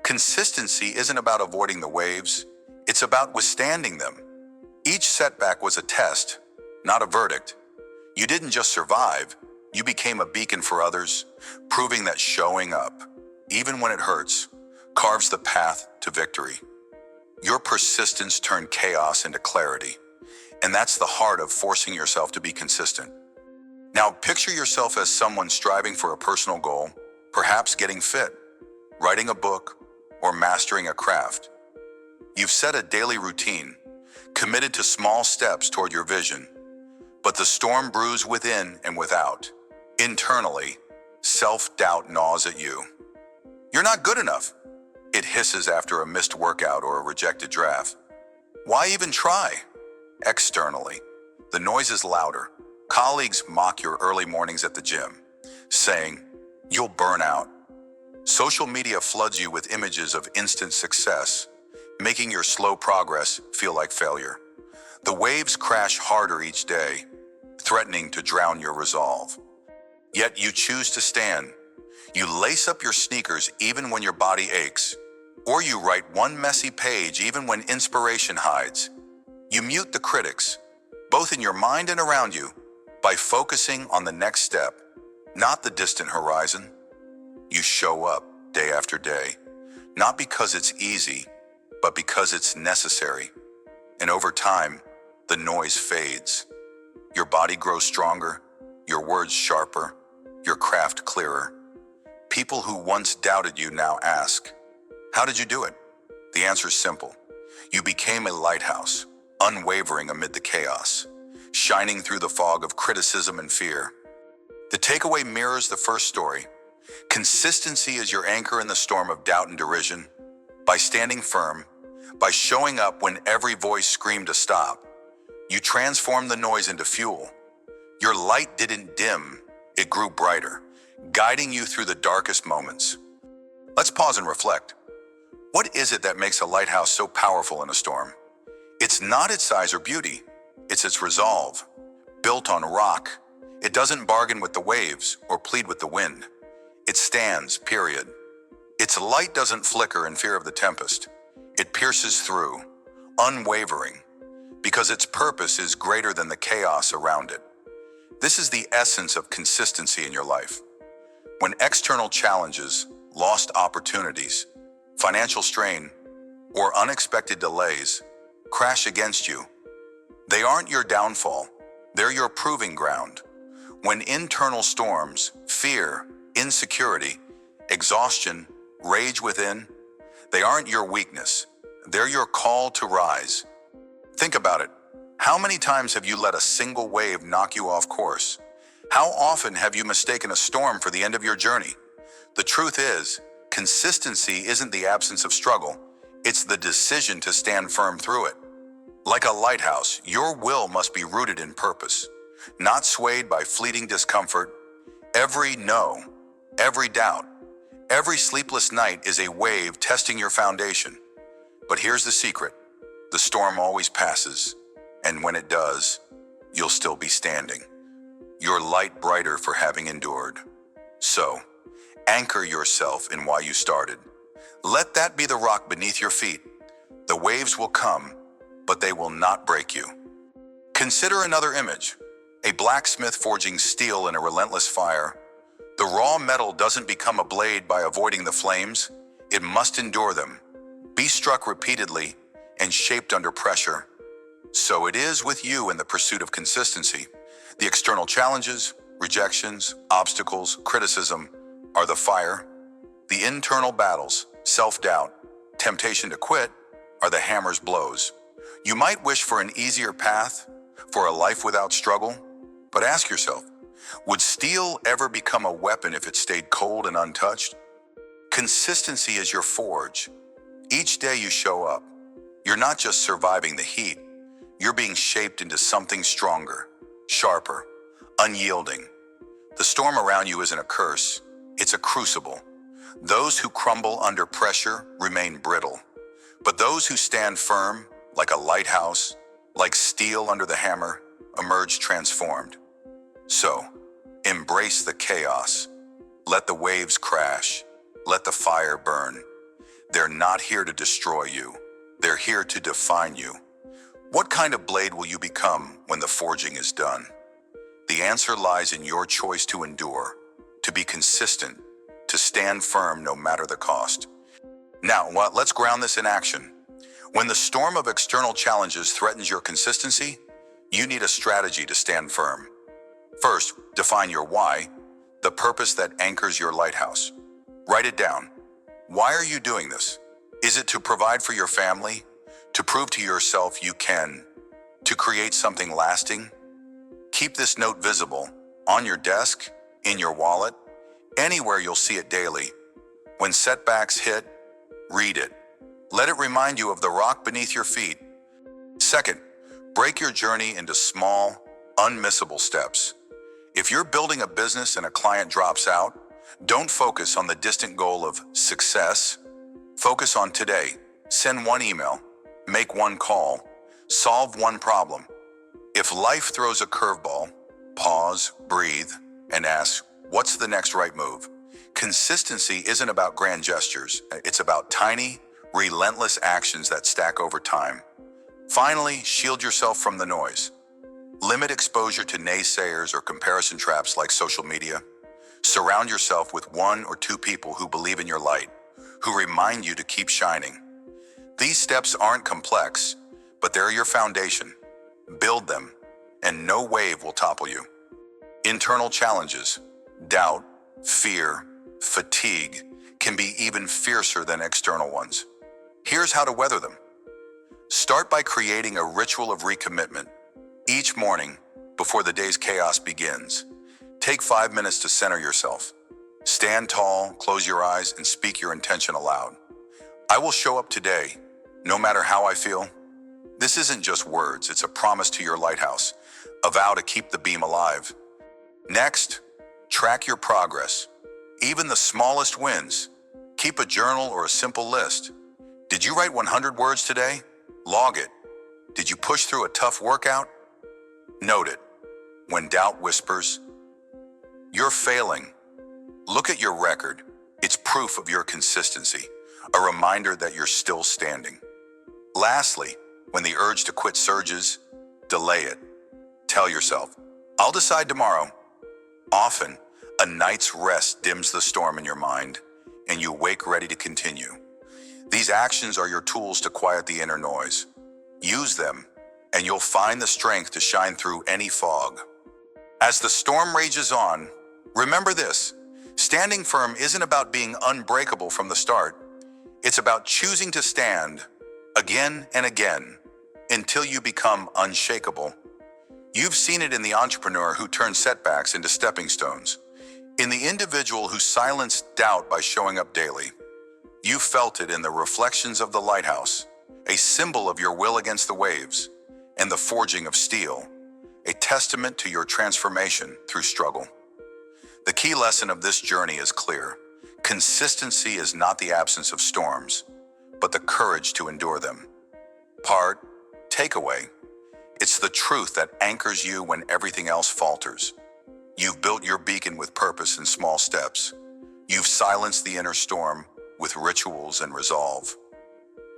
consistency isn't about avoiding the waves, it's about withstanding them. Each setback was a test, not a verdict. You didn't just survive, you became a beacon for others, proving that showing up, even when it hurts, carves the path to victory. Your persistence turned chaos into clarity, and that's the heart of forcing yourself to be consistent. Now picture yourself as someone striving for a personal goal, perhaps getting fit, writing a book, or mastering a craft. You've set a daily routine, committed to small steps toward your vision, but the storm brews within and without. Internally, self-doubt gnaws at you. You're not good enough. It hisses after a missed workout or a rejected draft. Why even try? Externally, the noise is louder. Colleagues mock your early mornings at the gym, saying, "You'll burn out." Social media floods you with images of instant success, making your slow progress feel like failure. The waves crash harder each day, threatening to drown your resolve. Yet you choose to stand. You lace up your sneakers even when your body aches, or you write one messy page even when inspiration hides. You mute the critics, both in your mind and around you, by focusing on the next step, not the distant horizon. You show up day after day, not because it's easy, but because it's necessary. And over time, the noise fades. Your body grows stronger, your words sharper, your craft clearer. People who once doubted you now ask, "How did you do it?" The answer is simple. You became a lighthouse, unwavering amid the chaos, shining through the fog of criticism and fear. The takeaway mirrors the first story. Consistency is your anchor in the storm of doubt and derision. By standing firm, by showing up when every voice screamed to stop, you transformed the noise into fuel. Your light didn't dim, it grew brighter, guiding you through the darkest moments. Let's pause and reflect. What is it that makes a lighthouse so powerful in a storm? It's not its size or beauty, it's its resolve. Built on rock, it doesn't bargain with the waves or plead with the wind. It stands, period. Its light doesn't flicker in fear of the tempest. It pierces through, unwavering, because its purpose is greater than the chaos around it. This is the essence of consistency in your life. When external challenges, lost opportunities, financial strain, or unexpected delays crash against you, they aren't your downfall, they're your proving ground. When internal storms, fear, insecurity, exhaustion, rage within, they aren't your weakness, they're your call to rise. Think about it. How many times have you let a single wave knock you off course? How often have you mistaken a storm for the end of your journey? The truth is, consistency isn't the absence of struggle, it's the decision to stand firm through it. Like a lighthouse, your will must be rooted in purpose, not swayed by fleeting discomfort. Every no, every doubt, every sleepless night is a wave testing your foundation. But here's the secret. The storm always passes, and when it does, you'll still be standing. Your light brighter for having endured. So, anchor yourself in why you started. Let that be the rock beneath your feet. The waves will come, but they will not break you. Consider another image. A blacksmith forging steel in a relentless fire. The raw metal doesn't become a blade by avoiding the flames. It must endure them, Be struck repeatedly and shaped under pressure. So it is with you in the pursuit of consistency. The external challenges, rejections, obstacles, criticism are the fire. The internal battles, self-doubt, temptation to quit, are the hammer's blows. You might wish for an easier path, for a life without struggle, but ask yourself, would steel ever become a weapon if it stayed cold and untouched? Consistency is your forge. Each day you show up, you're not just surviving the heat, you're being shaped into something stronger, sharper, unyielding. The storm around you isn't a curse, it's a crucible. Those who crumble under pressure remain brittle, but those who stand firm, like a lighthouse, like steel under the hammer, emerge transformed. So, embrace the chaos. Let the waves crash. Let the fire burn. They're not here to destroy you. They're here to define you. What kind of blade will you become when the forging is done? The answer lies in your choice to endure, to be consistent, to stand firm no matter the cost. Now, let's ground this in action. When the storm of external challenges threatens your consistency, you need a strategy to stand firm. First, define your why, the purpose that anchors your lighthouse. Write it down. Why are you doing this? Is it to provide for your family? To prove to yourself you can? To create something lasting? Keep this note visible, on your desk, in your wallet, anywhere you'll see it daily. When setbacks hit, read it. Let it remind you of the rock beneath your feet. Second, break your journey into small, unmissable steps. If you're building a business and a client drops out, don't focus on the distant goal of success. Focus on today. Send one email, make one call, solve one problem. If life throws a curveball, pause, breathe, and ask, what's the next right move? Consistency isn't about grand gestures. It's about tiny, relentless actions that stack over time. Finally, shield yourself from the noise. Limit exposure to naysayers or comparison traps like social media. Surround yourself with one or two people who believe in your light, who remind you to keep shining. These steps aren't complex, but they're your foundation. Build them, and no wave will topple you. Internal challenges, doubt, fear, fatigue can be even fiercer than external ones. Here's how to weather them. Start by creating a ritual of recommitment. Each morning, before the day's chaos begins, take 5 minutes to center yourself. Stand tall, close your eyes, and speak your intention aloud. I will show up today, no matter how I feel. This isn't just words, it's a promise to your lighthouse, a vow to keep the beam alive. Next, track your progress, even the smallest wins. Keep a journal or a simple list. Did you write 100 words today? Log it. Did you push through a tough workout? Note it. When doubt whispers, you're failing. Look at your record. It's proof of your consistency, a reminder that you're still standing. Lastly, when the urge to quit surges, delay it. Tell yourself, I'll decide tomorrow. Often, a night's rest dims the storm in your mind, and you wake ready to continue. These actions are your tools to quiet the inner noise. Use them, and you'll find the strength to shine through any fog. As the storm rages on, remember this: standing firm isn't about being unbreakable from the start. It's about choosing to stand again and again until you become unshakable. You've seen it in the entrepreneur who turned setbacks into stepping stones, in the individual who silenced doubt by showing up daily. You felt it in the reflections of the lighthouse, a symbol of your will against the waves, and the forging of steel, a testament to your transformation through struggle. The key lesson of this journey is clear. Consistency is not the absence of storms, but the courage to endure them. Takeaway: it's the truth that anchors you when everything else falters. You've built your beacon with purpose in small steps. You've silenced the inner storm with rituals and resolve.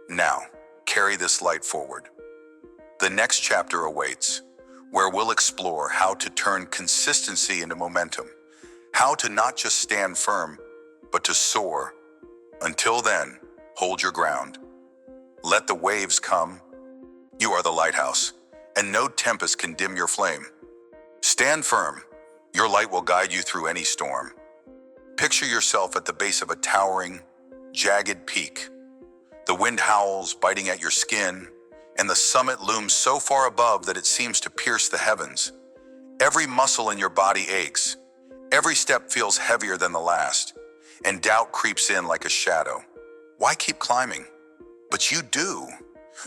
Now, carry this light forward. The next chapter awaits, where we'll explore how to turn consistency into momentum, how to not just stand firm, but to soar. Until then, hold your ground. Let the waves come. You are the lighthouse, and no tempest can dim your flame. Stand firm. Your light will guide you through any storm. Picture yourself at the base of a towering, jagged peak. The wind howls, biting at your skin, and the summit looms so far above that it seems to pierce the heavens. Every muscle in your body aches. Every step feels heavier than the last, and doubt creeps in like a shadow. Why keep climbing? But you do.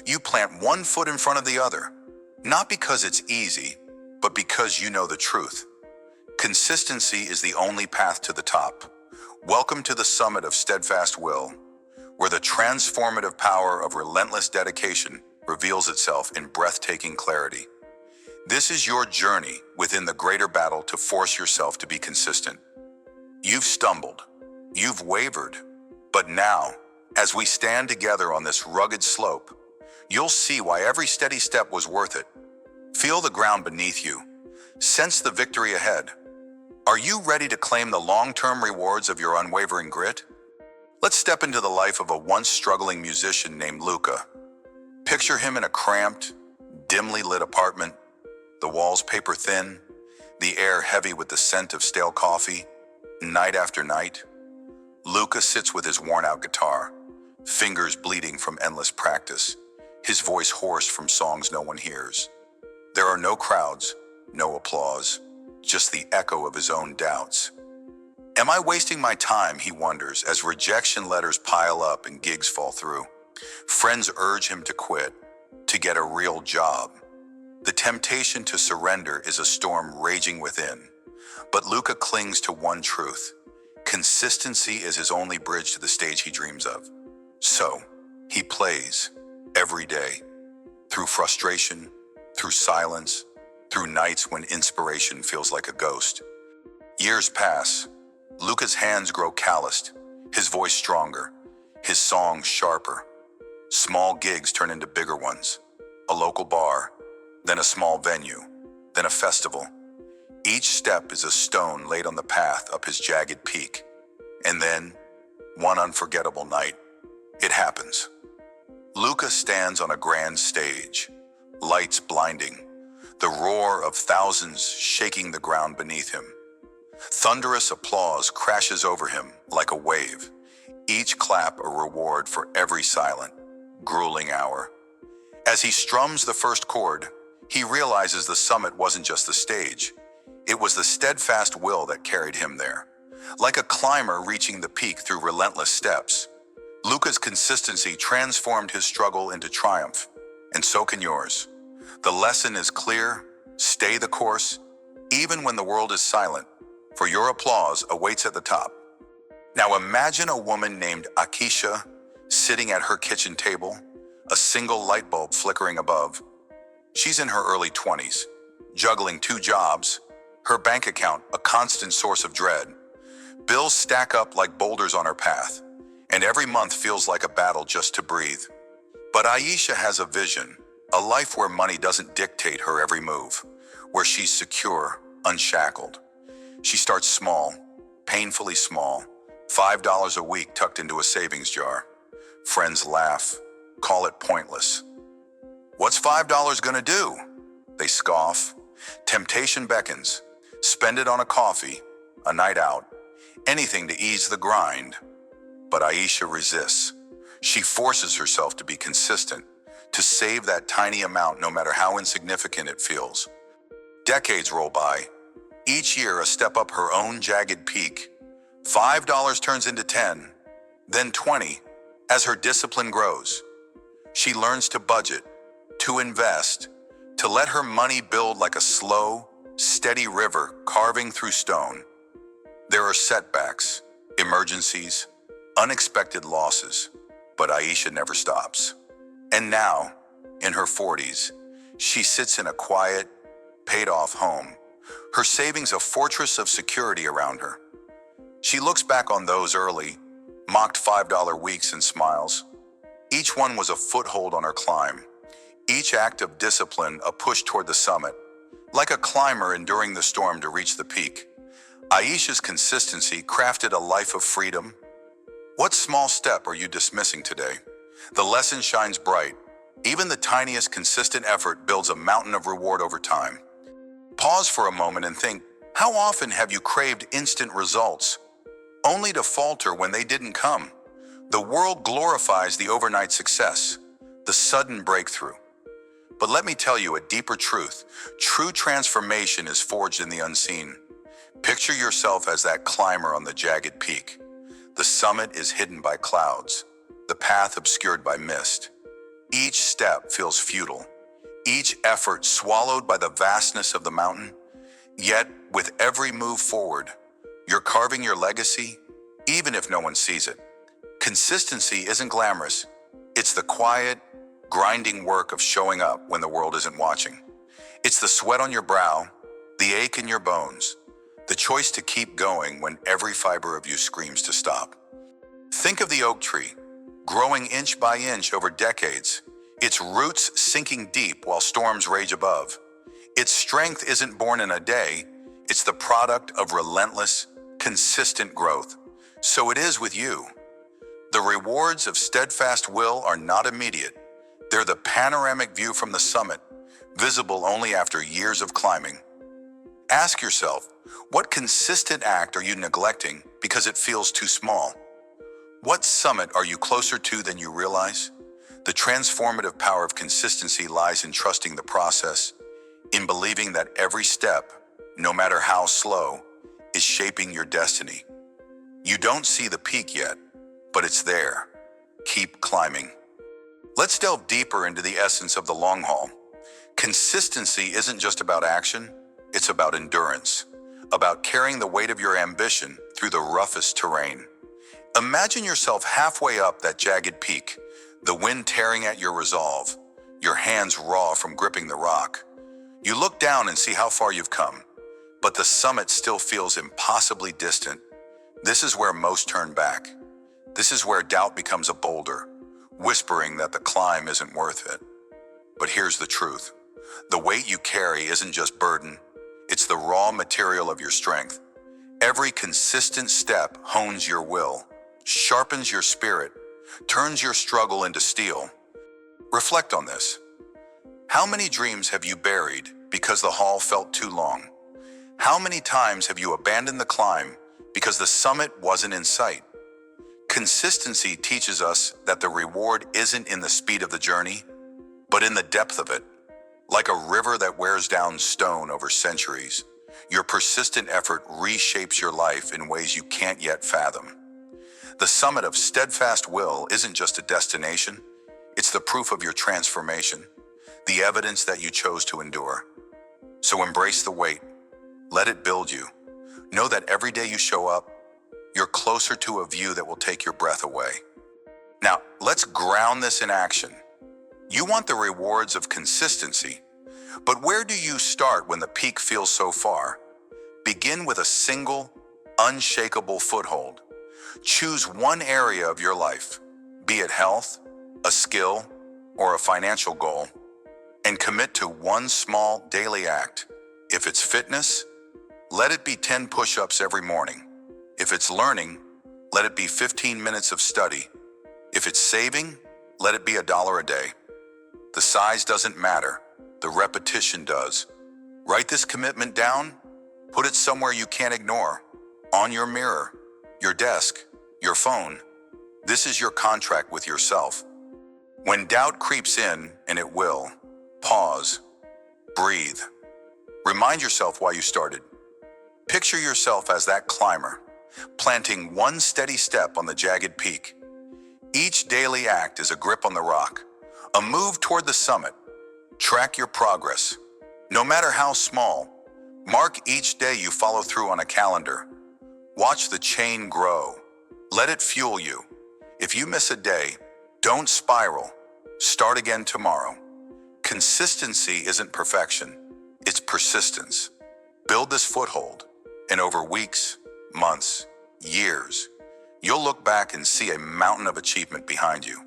You plant one foot in front of the other, not because it's easy, but because you know the truth. Consistency is the only path to the top. Welcome to the summit of steadfast will, where the transformative power of relentless dedication reveals itself in breathtaking clarity. This is your journey within the greater battle to force yourself to be consistent. You've stumbled, you've wavered, but now, as we stand together on this rugged slope, you'll see why every steady step was worth it. Feel the ground beneath you. Sense the victory ahead. Are you ready to claim the long-term rewards of your unwavering grit? Let's step into the life of a once struggling musician named Luka. Picture him in a cramped, dimly lit apartment, the walls paper thin, the air heavy with the scent of stale coffee. Night after night, Luka sits with his worn-out guitar, fingers bleeding from endless practice, his voice hoarse from songs no one hears. There are no crowds, no applause, just the echo of his own doubts. Am I wasting my time, he wonders, as rejection letters pile up and gigs fall through. Friends urge him to quit, to get a real job. The temptation to surrender is a storm raging within. But Luka clings to one truth. Consistency is his only bridge to the stage he dreams of. So, he plays, every day, through frustration, through silence, through nights when inspiration feels like a ghost. Years pass. Luka's hands grow calloused, his voice stronger, his songs sharper. Small gigs turn into bigger ones. A local bar, then a small venue, then a festival. Each step is a stone laid on the path up his jagged peak. And then, one unforgettable night, it happens. Luka stands on a grand stage, lights blinding, the roar of thousands shaking the ground beneath him. Thunderous applause crashes over him like a wave, each clap a reward for every silent, grueling hour. As he strums the first chord, he realizes the summit wasn't just the stage. It was the steadfast will that carried him there. Like a climber reaching the peak through relentless steps, Luka's consistency transformed his struggle into triumph, and so can yours. The lesson is clear: stay the course, even when the world is silent, for your applause awaits at the top. Now imagine a woman named Akisha sitting at her kitchen table, a single light bulb flickering above. She's in her early 20s, juggling 2 jobs, her bank account a constant source of dread. Bills stack up like boulders on her path, and every month feels like a battle just to breathe. But Aisha has a vision, a life where money doesn't dictate her every move, where she's secure, unshackled. She starts small, painfully small, $5 a week tucked into a savings jar. Friends laugh, call it pointless. What's $5 gonna do? They scoff. Temptation beckons. Spend it on a coffee, a night out, anything to ease the grind. But Aisha resists. She forces herself to be consistent, to save that tiny amount no matter how insignificant it feels. Decades roll by, each year a step up her own jagged peak. $5 turns into 10, then 20, as her discipline grows. She learns to budget, to invest, to let her money build like a slow, steady river carving through stone. There are setbacks, emergencies, unexpected losses, but Aisha never stops. And now, in her 40s, she sits in a quiet, paid-off home, her savings a fortress of security around her. She looks back on those early, mocked $5 weeks and smiles. Each one was a foothold on her climb, each act of discipline a push toward the summit, like a climber enduring the storm to reach the peak. Aisha's consistency crafted a life of freedom. What small step are you dismissing today? The lesson shines bright. Even the tiniest consistent effort builds a mountain of reward over time. Pause for a moment and think, how often have you craved instant results, only to falter when they didn't come? The world glorifies the overnight success, the sudden breakthrough. But let me tell you a deeper truth. True transformation is forged in the unseen. Picture yourself as that climber on the jagged peak. The summit is hidden by clouds, the path obscured by mist. Each step feels futile, each effort swallowed by the vastness of the mountain. Yet, with every move forward, you're carving your legacy, even if no one sees it. Consistency isn't glamorous. It's the quiet, grinding work of showing up when the world isn't watching. It's the sweat on your brow, the ache in your bones, the choice to keep going when every fiber of you screams to stop. Think of the oak tree, growing inch by inch over decades, its roots sinking deep while storms rage above. Its strength isn't born in a day, it's the product of relentless, consistent growth. So it is with you. The rewards of steadfast will are not immediate. They're the panoramic view from the summit, visible only after years of climbing. Ask yourself, what consistent act are you neglecting because it feels too small? What summit are you closer to than you realize? The transformative power of consistency lies in trusting the process, in believing that every step, no matter how slow, is shaping your destiny. You don't see the peak yet, but it's there. Keep climbing. Let's delve deeper into the essence of the long haul. Consistency isn't just about action, it's about endurance, about carrying the weight of your ambition through the roughest terrain. Imagine yourself halfway up that jagged peak, the wind tearing at your resolve, your hands raw from gripping the rock. You look down and see how far you've come, but the summit still feels impossibly distant. This is where most turn back. This is where doubt becomes a boulder, whispering that the climb isn't worth it. But here's the truth. The weight you carry isn't just burden, it's the raw material of your strength. Every consistent step hones your will, sharpens your spirit, turns your struggle into steel. Reflect on this. How many dreams have you buried because the haul felt too long? How many times have you abandoned the climb because the summit wasn't in sight? Consistency teaches us that the reward isn't in the speed of the journey, but in the depth of it. Like a river that wears down stone over centuries, your persistent effort reshapes your life in ways you can't yet fathom. The summit of steadfast will isn't just a destination, it's the proof of your transformation, the evidence that you chose to endure. So embrace the wait. Let it build you. Know that every day you show up, you're closer to a view that will take your breath away. Now, let's ground this in action. You want the rewards of consistency, but where do you start when the peak feels so far? Begin with a single, unshakable foothold. Choose one area of your life, be it health, a skill, or a financial goal, and commit to one small daily act. If it's fitness, let it be 10 push-ups every morning. If it's learning, let it be 15 minutes of study. If it's saving, let it be $1 a day. The size doesn't matter, the repetition does. Write this commitment down, put it somewhere you can't ignore, on your mirror, your desk, your phone. This is your contract with yourself. When doubt creeps in, and it will, pause, breathe. Remind yourself why you started. Picture yourself as that climber, planting one steady step on the jagged peak. Each daily act is a grip on the rock, a move toward the summit. Track your progress. No matter how small, mark each day you follow through on a calendar. Watch the chain grow. Let it fuel you. If you miss a day, don't spiral. Start again tomorrow. Consistency isn't perfection, it's persistence. Build this foothold, and over weeks, months, years, you'll look back and see a mountain of achievement behind you.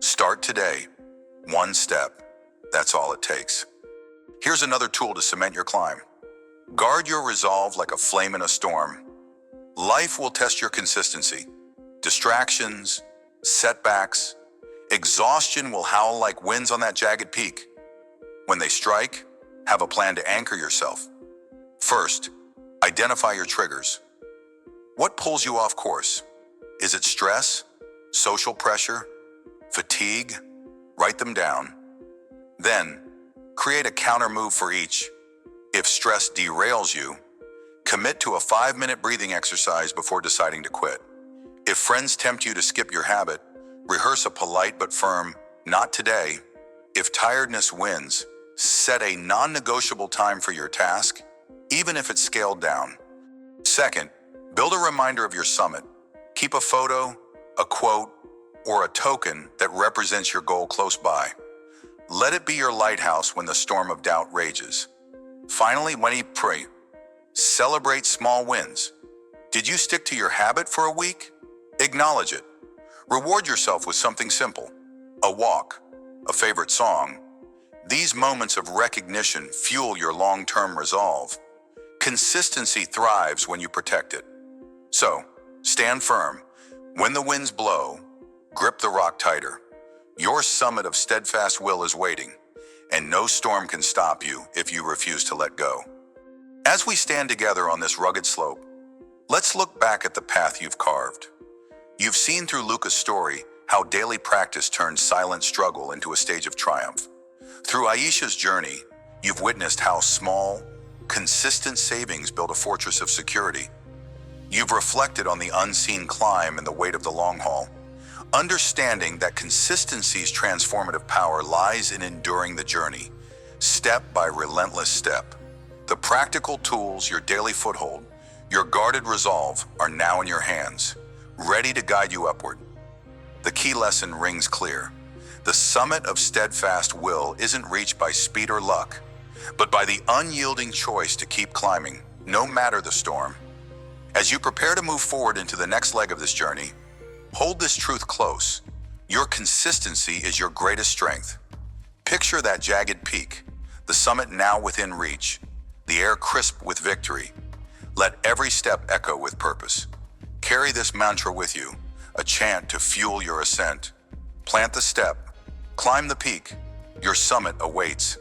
Start today, one step. That's all it takes. Here's another tool to cement your climb. Guard your resolve like a flame in a storm. Life will test your consistency. Distractions, setbacks, Exhaustion will howl like winds on that jagged peak. When they strike, have a plan to anchor yourself. First, identify your triggers. What pulls you off course? Is it stress, social pressure, fatigue? Write them down. Then, create a counter move for each. If stress derails you, commit to a 5-minute breathing exercise before deciding to quit. If friends tempt you to skip your habit, rehearse a polite but firm, "Not today." If tiredness wins, set a non-negotiable time for your task, even if it's scaled down. Second, build a reminder of your summit. Keep a photo, a quote, or a token that represents your goal close by. Let it be your lighthouse when the storm of doubt rages. Finally, when you pray, celebrate small wins. Did you stick to your habit for a week? Acknowledge it. Reward yourself with something simple, a walk, a favorite song. These moments of recognition fuel your long-term resolve. Consistency thrives when you protect it. So, stand firm. When the winds blow, grip the rock tighter. Your summit of steadfast will is waiting, and no storm can stop you if you refuse to let go. As we stand together on this rugged slope, let's look back at the path you've carved. You've seen through Luca's story how daily practice turns silent struggle into a stage of triumph. Through Aisha's journey, you've witnessed how small, consistent savings build a fortress of security. You've reflected on the unseen climb and the weight of the long haul, understanding that consistency's transformative power lies in enduring the journey, step by relentless step. The practical tools, your daily foothold, your guarded resolve are now in your hands, ready to guide you upward. The key lesson rings clear. The summit of steadfast will isn't reached by speed or luck, but by the unyielding choice to keep climbing, no matter the storm. As you prepare to move forward into the next leg of this journey, hold this truth close. Your consistency is your greatest strength. Picture that jagged peak, the summit now within reach, the air crisp with victory. Let every step echo with purpose. Carry this mantra with you, a chant to fuel your ascent. Plant the step, climb the peak. Your summit awaits.